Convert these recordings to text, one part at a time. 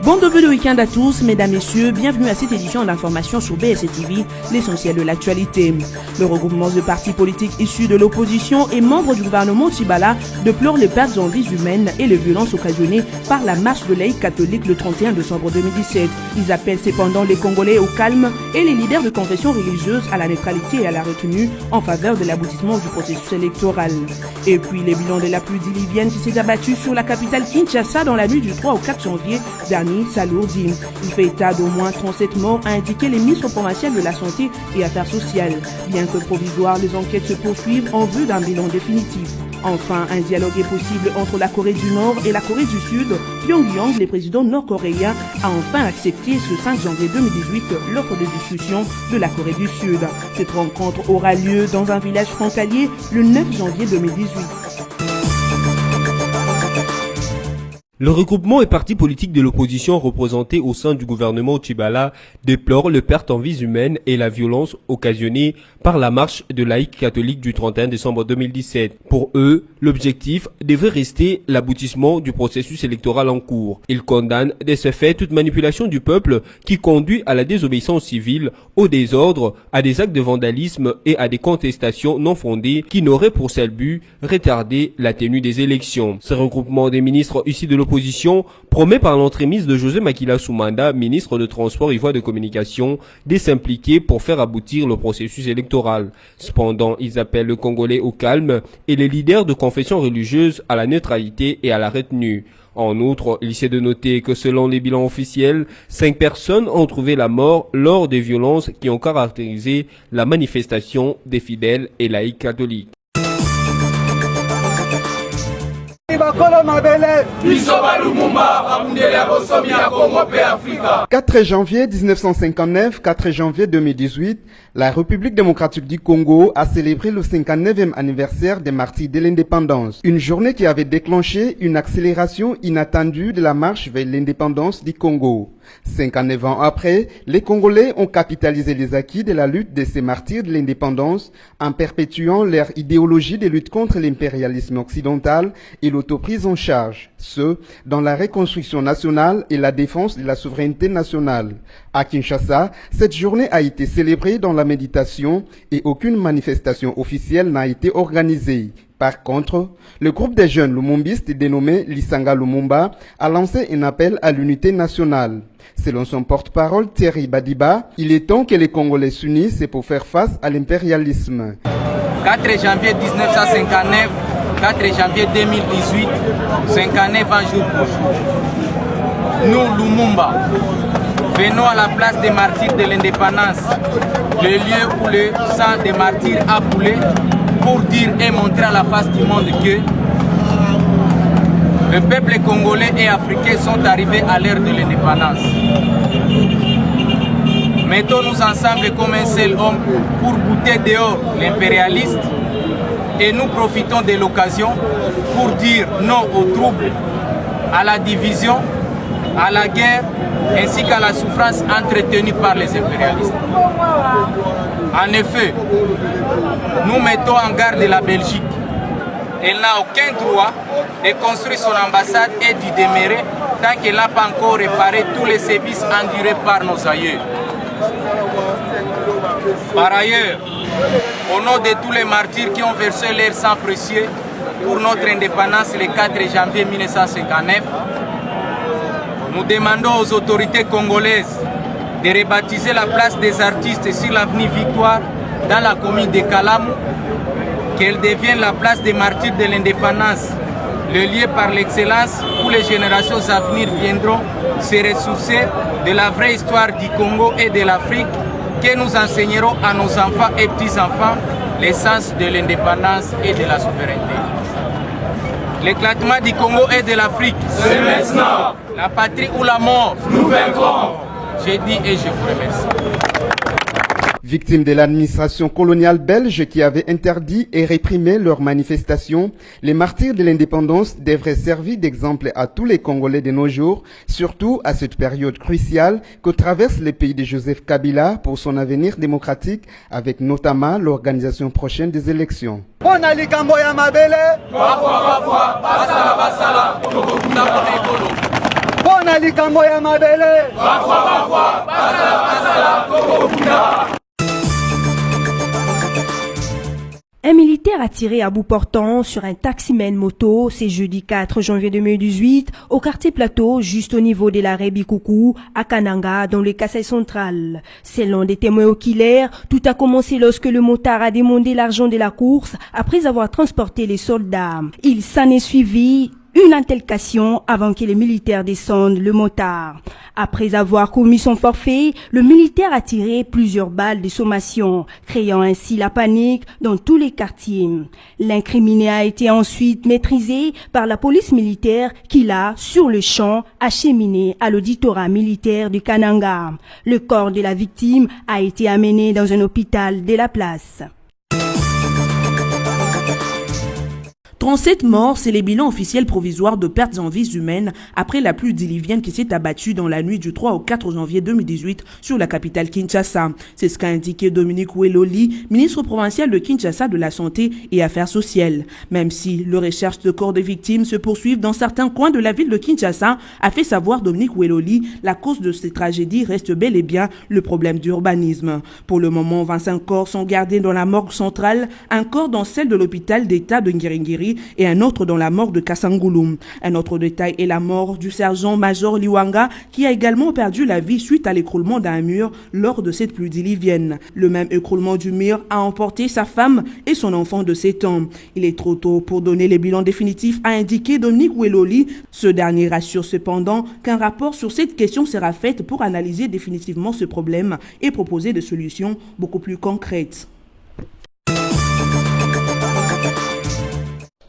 Bon début de week-end à tous, mesdames, messieurs, bienvenue à cette édition d'information sur BSC TV, l'essentiel de l'actualité. Le regroupement de partis politiques issus de l'opposition et membres du gouvernement Tibala déplorent les pertes en vies humaines et les violences occasionnées par la marche de laïcs catholiques le 31 décembre 2017. Ils appellent cependant les Congolais au calme et les leaders de confessions religieuses à la neutralité et à la retenue en faveur de l'aboutissement du processus électoral. Et puis les bilans de la pluie diluvienne qui s'est abattue sur la capitale Kinshasa dans la nuit du 3 au 4 janvier dernier s'alourdit. Il fait état d'au moins 37 morts, a indiqué les ministres provinciales de la Santé et Affaires sociales. Bien que provisoire, les enquêtes se poursuivent en vue d'un bilan définitif. Enfin, un dialogue est possible entre la Corée du Nord et la Corée du Sud. Pyongyang, le président nord-coréen, a enfin accepté ce 5 janvier 2018 l'offre de discussion de la Corée du Sud. Cette rencontre aura lieu dans un village frontalier le 9 janvier 2018. Le regroupement et partis politiques de l'opposition représentés au sein du gouvernement Tibala déplorent les pertes en vies humaines et la violence occasionnée par la marche de laïcs catholiques du 31 décembre 2017. Pour eux, l'objectif devrait rester l'aboutissement du processus électoral en cours. Ils condamnent de ce fait toute manipulation du peuple qui conduit à la désobéissance civile, au désordre, à des actes de vandalisme et à des contestations non fondées qui n'auraient pour seul but retarder la tenue des élections. Ce regroupement des ministres issus de l'opposition promet par l'entremise de José Makila Soumanda, ministre de Transport et Voies de Communication, de s'impliquer pour faire aboutir le processus électoral. Cependant, ils appellent le Congolais au calme et les leaders de confessions religieuses à la neutralité et à la retenue. En outre, il s'est de noter que selon les bilans officiels, 5 personnes ont trouvé la mort lors des violences qui ont caractérisé la manifestation des fidèles et laïcs catholiques. 4 janvier 1959, 4 janvier 2018, la République démocratique du Congo a célébré le 59e anniversaire des martyrs de l'indépendance. Une journée qui avait déclenché une accélération inattendue de la marche vers l'indépendance du Congo. 59 ans après, les Congolais ont capitalisé les acquis de la lutte de ces martyrs de l'indépendance en perpétuant leur idéologie de lutte contre l'impérialisme occidental et l'autoprise en charge, ce, dans la reconstruction nationale et la défense de la souveraineté nationale. À Kinshasa, cette journée a été célébrée dans la méditation et aucune manifestation officielle n'a été organisée. Par contre, le groupe des jeunes lumumbistes dénommé Lisanga Lumumba a lancé un appel à l'unité nationale. Selon son porte-parole Thierry Badiba, il est temps que les Congolais s'unissent pour faire face à l'impérialisme. 4 janvier 1959, 4 janvier 2018, 59 ans jour pour jour. Nous, Lumumba, venons à la place des martyrs de l'indépendance, le lieu où le sang des martyrs a coulé, pour dire et montrer à la face du monde que le peuple congolais et africain sont arrivés à l'ère de l'indépendance. Mettons-nous ensemble comme un seul homme pour bouter dehors l'impérialiste et nous profitons de l'occasion pour dire non aux troubles, à la division, à la guerre ainsi qu'à la souffrance entretenue par les impérialistes. En effet, nous mettons en garde la Belgique. Elle n'a aucun droit de construire son ambassade et d'y demeurer tant qu'elle n'a pas encore réparé tous les sévices endurés par nos aïeux. Par ailleurs, au nom de tous les martyrs qui ont versé leur sang précieux pour notre indépendance le 4 janvier 1959, nous demandons aux autorités congolaises de rebaptiser la place des artistes sur l'avenue Victoire dans la commune de Kalamu, qu'elle devienne la place des martyrs de l'indépendance, le lieu par l'excellence où les générations à venir viendront se ressourcer de la vraie histoire du Congo et de l'Afrique, que nous enseignerons à nos enfants et petits-enfants l'essence de l'indépendance et de la souveraineté. L'éclatement du Congo et de l'Afrique, c'est maintenant. La patrie ou la mort, nous vaincrons. J'ai dit et je vous remercie. Victimes de l'administration coloniale belge qui avait interdit et réprimé leurs manifestations, les martyrs de l'indépendance devraient servir d'exemple à tous les Congolais de nos jours, surtout à cette période cruciale que traverse le pays de Joseph Kabila pour son avenir démocratique, avec notamment l'organisation prochaine des élections. Un militaire a tiré à bout portant sur un taximan moto, c'est jeudi 4 janvier 2018, au quartier Plateau, juste au niveau de l'arrêt Bikoukou, à Kananga, dans le Kasaï central. Selon des témoins oculaires, tout a commencé lorsque le motard a demandé l'argent de la course après avoir transporté les soldats. Il s'en est suivi une altercation avant que les militaires descendent le motard. Après avoir commis son forfait, le militaire a tiré plusieurs balles de sommation, créant ainsi la panique dans tous les quartiers. L'incriminé a été ensuite maîtrisé par la police militaire qui l'a, sur le champ, acheminé à l'auditorat militaire de Kananga. Le corps de la victime a été amené dans un hôpital de la place. 37 morts, c'est les bilans officiels provisoires de pertes en vies humaines après la pluie diluvienne qui s'est abattue dans la nuit du 3 au 4 janvier 2018 sur la capitale Kinshasa. C'est ce qu'a indiqué Dominique Weloli, ministre provincial de Kinshasa de la Santé et Affaires sociales. Même si les recherches de corps des victimes se poursuivent dans certains coins de la ville de Kinshasa, a fait savoir Dominique Weloli, la cause de ces tragédies reste bel et bien le problème d'urbanisme. Pour le moment, 25 corps sont gardés dans la morgue centrale, un corps dans celle de l'hôpital d'État de Ngiringiri et un autre dans la mort de Kasangouloum. Un autre détail est la mort du sergent-major Liwanga qui a également perdu la vie suite à l'écroulement d'un mur lors de cette pluie diluvienne. Le même écroulement du mur a emporté sa femme et son enfant de 7 ans. Il est trop tôt pour donner les bilans définitifs, a indiqué Dominique Weloli. Ce dernier rassure cependant qu'un rapport sur cette question sera fait pour analyser définitivement ce problème et proposer des solutions beaucoup plus concrètes.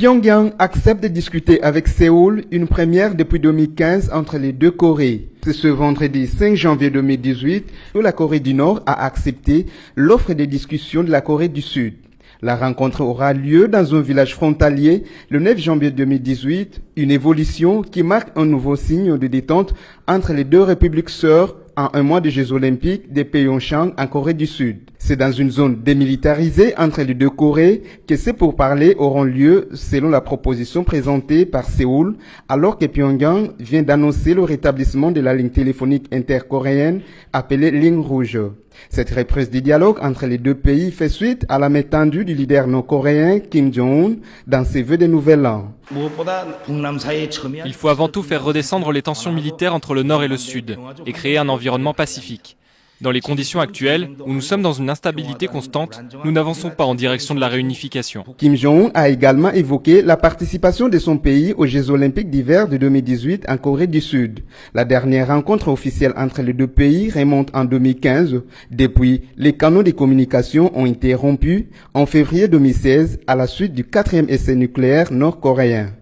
Pyongyang accepte de discuter avec Séoul, une première depuis 2015 entre les deux Corées. C'est ce vendredi 5 janvier 2018 que la Corée du Nord a accepté l'offre de discussion de la Corée du Sud. La rencontre aura lieu dans un village frontalier le 9 janvier 2018, une évolution qui marque un nouveau signe de détente entre les deux républiques sœurs en un mois des Jeux Olympiques de Pyeongchang en Corée du Sud. C'est dans une zone démilitarisée entre les deux Corées que ces pourparlers auront lieu selon la proposition présentée par Séoul, alors que Pyongyang vient d'annoncer le rétablissement de la ligne téléphonique intercoréenne appelée ligne rouge. Cette reprise du dialogue entre les deux pays fait suite à la main tendue du leader nord-coréen Kim Jong-un dans ses vœux de nouvel an. Il faut avant tout faire redescendre les tensions militaires entre le Nord et le Sud et créer un environnement pacifique. Dans les conditions actuelles, où nous sommes dans une instabilité constante, nous n'avançons pas en direction de la réunification. Kim Jong-un a également évoqué la participation de son pays aux Jeux Olympiques d'hiver de 2018 en Corée du Sud. La dernière rencontre officielle entre les deux pays remonte en 2015. Depuis, les canaux de communication ont été rompus en février 2016 à la suite du 4e essai nucléaire nord-coréen.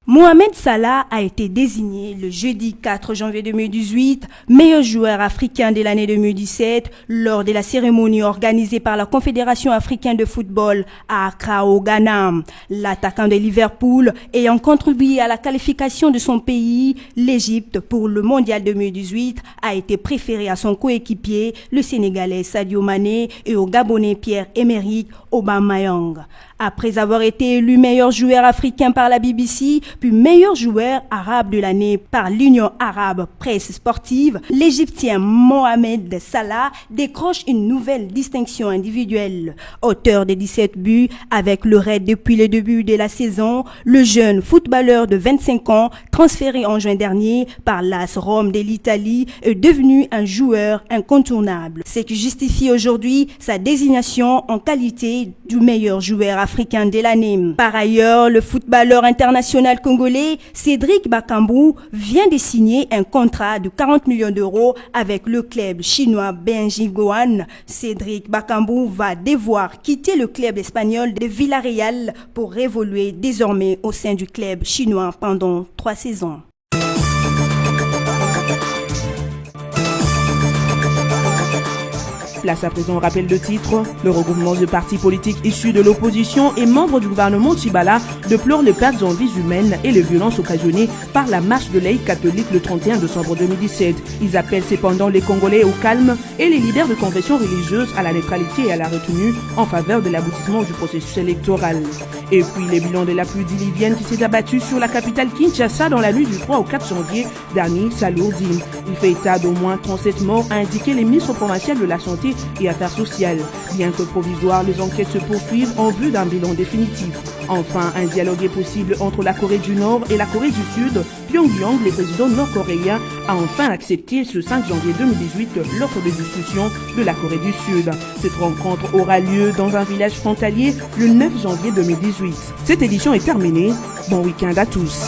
Mohamed Salah a été désigné le jeudi 4 janvier 2018 meilleur joueur africain de l'année 2017 lors de la cérémonie organisée par la Confédération africaine de football à Accra au Ghana. L'attaquant de Liverpool ayant contribué à la qualification de son pays, l'Égypte, pour le mondial 2018 a été préféré à son coéquipier, le Sénégalais Sadio Mané, et au Gabonais Pierre-Emerick Aubameyang. Après avoir été élu meilleur joueur africain par la BBC, puis meilleur joueur arabe de l'année par l'Union arabe presse sportive, l'Égyptien Mohamed Salah décroche une nouvelle distinction individuelle. Auteur de 17 buts avec le Red depuis le début de la saison, le jeune footballeur de 25 ans, transféré en juin dernier par l'AS Rome de l'Italie, est devenu un joueur incontournable. Ce qui justifie aujourd'hui sa désignation en qualité du meilleur joueur africain de l'année. Par ailleurs, le footballeur international congolais Cédric Bakambu vient de signer un contrat de 40 millions d'euros avec le club chinois Benjigoan. Cédric Bakambu va devoir quitter le club espagnol de Villarreal pour évoluer désormais au sein du club chinois pendant 3 saisons. Place à présent au rappel de titre. Le regroupement de partis politiques issus de l'opposition et membres du gouvernement Tchibala déplorent les pertes en vies humaines et les violences occasionnées par la marche de laïcs catholiques le 31 décembre 2017. Ils appellent cependant les Congolais au calme et les leaders de confessions religieuses à la neutralité et à la retenue en faveur de l'aboutissement du processus électoral. Et puis les bilans de la pluie diluvienne qui s'est abattue sur la capitale Kinshasa dans la nuit du 3 au 4 janvier dernier s'alourdit. Il fait état d'au moins 37 morts, a indiqué les ministres provinciaux de la Santé et Affaires sociales. Bien que provisoire, les enquêtes se poursuivent en vue d'un bilan définitif. Enfin, un dialogue est possible entre la Corée du Nord et la Corée du Sud. Pyongyang, le président nord-coréen, a enfin accepté ce 5 janvier 2018 l'offre de discussion de la Corée du Sud. Cette rencontre aura lieu dans un village frontalier le 9 janvier 2018. Cette édition est terminée. Bon week-end à tous.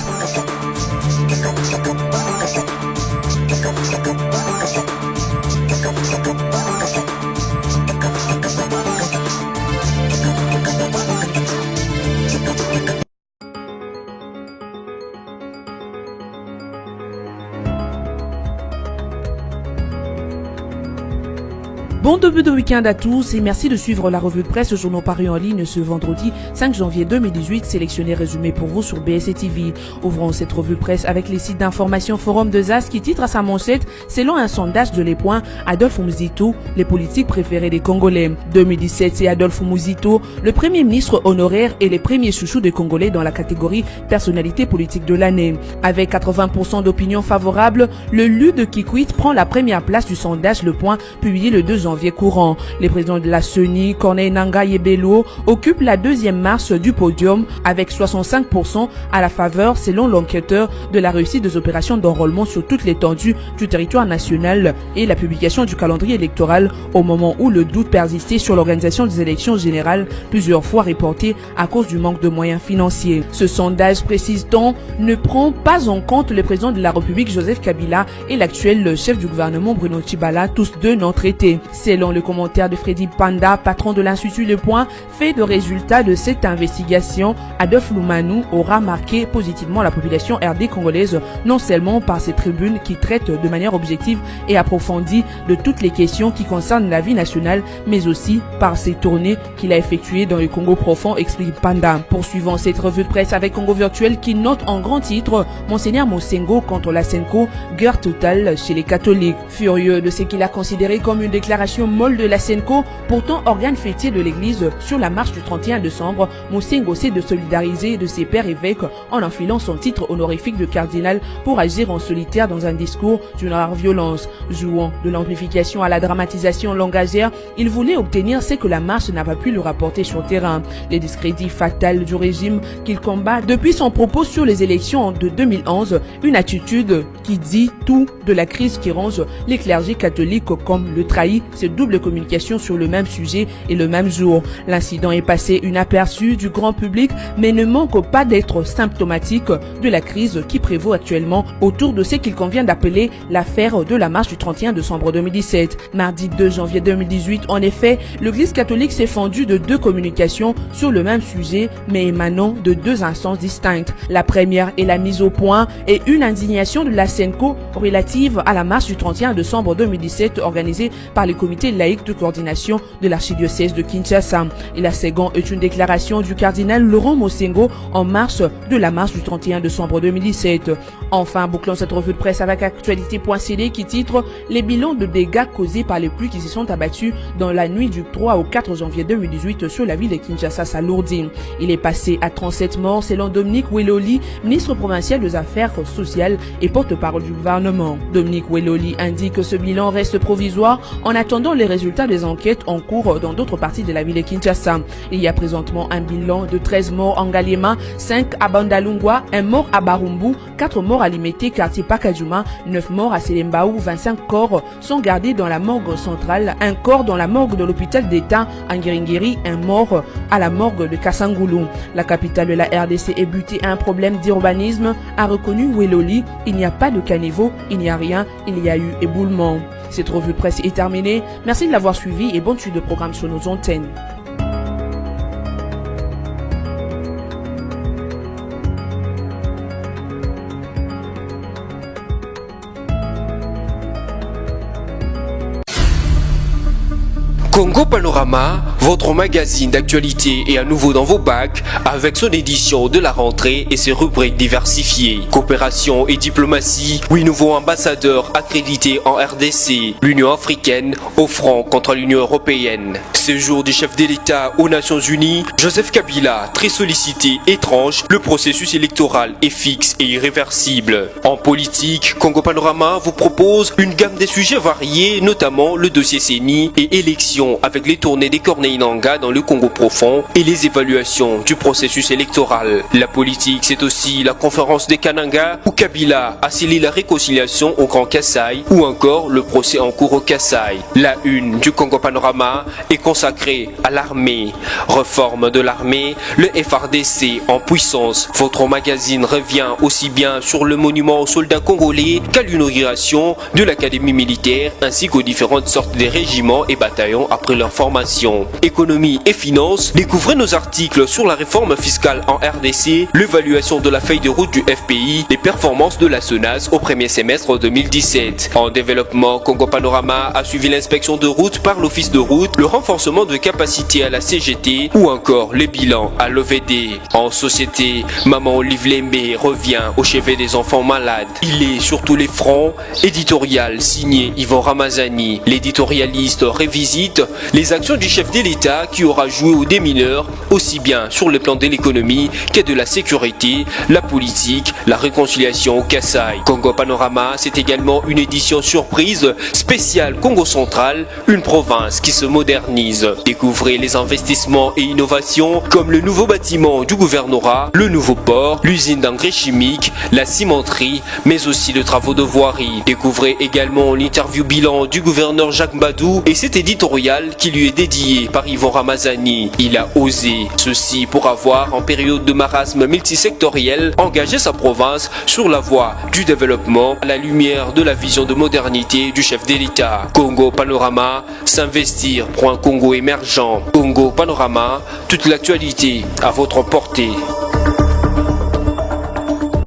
Bon début de week-end à tous et merci de suivre la revue de presse journaux parus en ligne ce vendredi 5 janvier 2018, sélectionné résumé pour vous sur BSC TV. Ouvrons cette revue de presse avec les sites d'information Forum de Zas qui titre à sa manchette, selon un sondage de Les Points, Adolphe Muzito, les politiques préférés des Congolais. 2017, c'est Adolphe Muzito, le premier ministre honoraire et les premiers chouchous des Congolais dans la catégorie personnalité politique de l'année. Avec 80% d'opinions favorables, le LUD Kikwit prend la première place du sondage Le Point, publié le 2 janvier courant. Les présidents de la CENI, Corneille Nangaa et Bello, occupent la deuxième marche du podium avec 65% à la faveur, selon l'enquêteur, de la réussite des opérations d'enrôlement sur toute l'étendue du territoire national et la publication du calendrier électoral au moment où le doute persistait sur l'organisation des élections générales, plusieurs fois reportées à cause du manque de moyens financiers. Ce sondage, précise-t-on, ne prend pas en compte le président de la République Joseph Kabila et l'actuel chef du gouvernement Bruno Tchibala, tous deux non traités. Selon le commentaire de Freddy Panda, patron de l'Institut Le Point, fait de résultats de cette investigation, Adolphe Lumanou aura marqué positivement la population RD congolaise, non seulement par ses tribunes qui traitent de manière objective et approfondie de toutes les questions qui concernent la vie nationale, mais aussi par ses tournées qu'il a effectuées dans le Congo profond, explique Panda. Poursuivant cette revue de presse avec Congo Virtuel qui note en grand titre Monseigneur Mosengo contre la Senko, guerre totale chez les catholiques. Furieux de ce qu'il a considéré comme une déclaration molle de la Senko, pourtant organe fêtier de l'église, sur la marche du 31 décembre, Mosengo essaie de solidariser de ses pères évêques en enfilant son titre honorifique de cardinal pour agir en solitaire dans un discours d'une rare violence. Jouant de l'amplification à la dramatisation langagière, il voulait obtenir ce que la marche n'a pas pu lui rapporter sur terrain, les discrédits fatals du régime qu'il combat depuis son propos sur les élections de 2011, une attitude qui dit tout de la crise qui ronge les clergés catholiques comme le trahit, ces double communication sur le même sujet et le même jour. L'incident est passé inaperçu du grand public, mais ne manque pas d'être symptomatique de la crise qui prévaut actuellement autour de ce qu'il convient d'appeler l'affaire de la marche du 31 décembre 2017. Mardi 2 janvier 2018, en effet, l'Église catholique s'est fendue de deux communications sur le même sujet, mais émanant de deux instances distinctes. La première est la mise au point et une indignation de la Senko relative à la marche du 31 décembre 2017 organisée par le comité laïque de coordination de l'archidiocèse de Kinshasa. Et la seconde est une déclaration du cardinal Laurent Mosengo en marche de la marche du 31 décembre 2017. Enfin, bouclons cette revue de presse avec actualité.cd qui titre les bilans de dégâts causés par les pluies qui se sont abattues dans la nuit du 3 au 4 janvier 2018 sur la ville de Kinshasa s'alourdit. Il est passé à 37 morts selon Dominique Weloli, ministre provincial des Affaires sociales et porte-parole du gouvernement. Dominique Weloli indique que ce bilan reste provisoire en attendant les résultats des enquêtes en cours dans d'autres parties de la ville de Kinshasa. Il y a présentement un bilan de 13 morts en Galema, 5 à Bandalungwa, 1 mort à Barumbu, 4 morts à Limete, quartier Pakadjuma, 9 morts à Selembaou, 25 corps sont gardés dans la morgue centrale, un corps dans la morgue de l'hôpital d'État en Ngiringiri, un mort à la morgue de Kassangoulou. La capitale de la RDC est butée à un problème d'urbanisme, a reconnu Weloli. Il n'y a pas de caniveau, il n'y a rien, il y a eu éboulement. Cette revue de presse est terminée. Merci de l'avoir suivi et bonne suite de programme sur nos antennes. Congo Panorama, votre magazine d'actualité est à nouveau dans vos bacs avec son édition de la rentrée et ses rubriques diversifiées. Coopération et diplomatie, 8 nouveaux ambassadeurs accrédités en RDC, l'Union africaine au front contre l'Union européenne. Séjour du chef de l'État aux Nations Unies, Joseph Kabila, très sollicité, étrange, le processus électoral est fixe et irréversible. En politique, Congo Panorama vous propose une gamme de sujets variés, notamment le dossier CENI et élections avec les tournées des Corneilles Nangaa dans le Congo profond et les évaluations du processus électoral. La politique, c'est aussi la conférence des Kananga où Kabila a scellé la réconciliation au Grand Kasaï ou encore le procès en cours au Kasaï. La une du Congo Panorama est consacrée à l'armée. Réforme de l'armée, le FARDC en puissance. Votre magazine revient aussi bien sur le monument aux soldats congolais qu'à l'inauguration de l'académie militaire ainsi qu'aux différentes sortes de régiments et bataillons après leur formation. Économie et finances, découvrez nos articles sur la réforme fiscale en RDC, l'évaluation de la feuille de route du FPI, les performances de la SONAS au premier semestre 2017. En développement, Congo Panorama a suivi l'inspection de route par l'office de route, le renforcement de capacité à la CGT ou encore les bilans à l'OVD. En société, Maman Olive Lembe revient au chevet des enfants malades. Il est sur tous les fronts, éditorial signé Yvon Ramazani. L'éditorialiste révisite les actions du chef de l'État qui aura joué aux démineurs aussi bien sur le plan de l'économie que de la sécurité, la politique, la réconciliation au Kasaï. Congo Panorama, c'est également une édition surprise spéciale Congo Central, une province qui se modernise. Découvrez les investissements et innovations comme le nouveau bâtiment du gouvernorat, le nouveau port, l'usine d'engrais chimiques, la cimenterie, mais aussi de travaux de voirie. Découvrez également l'interview bilan du gouverneur Jacques Mbadou et cet éditorial qui lui est dédié par Yvon Ramazani. Il a osé ceci pour avoir, en période de marasme multisectoriel, engagé sa province sur la voie du développement à la lumière de la vision de modernité du chef de l'État. Congo Panorama, s'investir pour un Congo émergent. Congo Panorama, toute l'actualité à votre portée.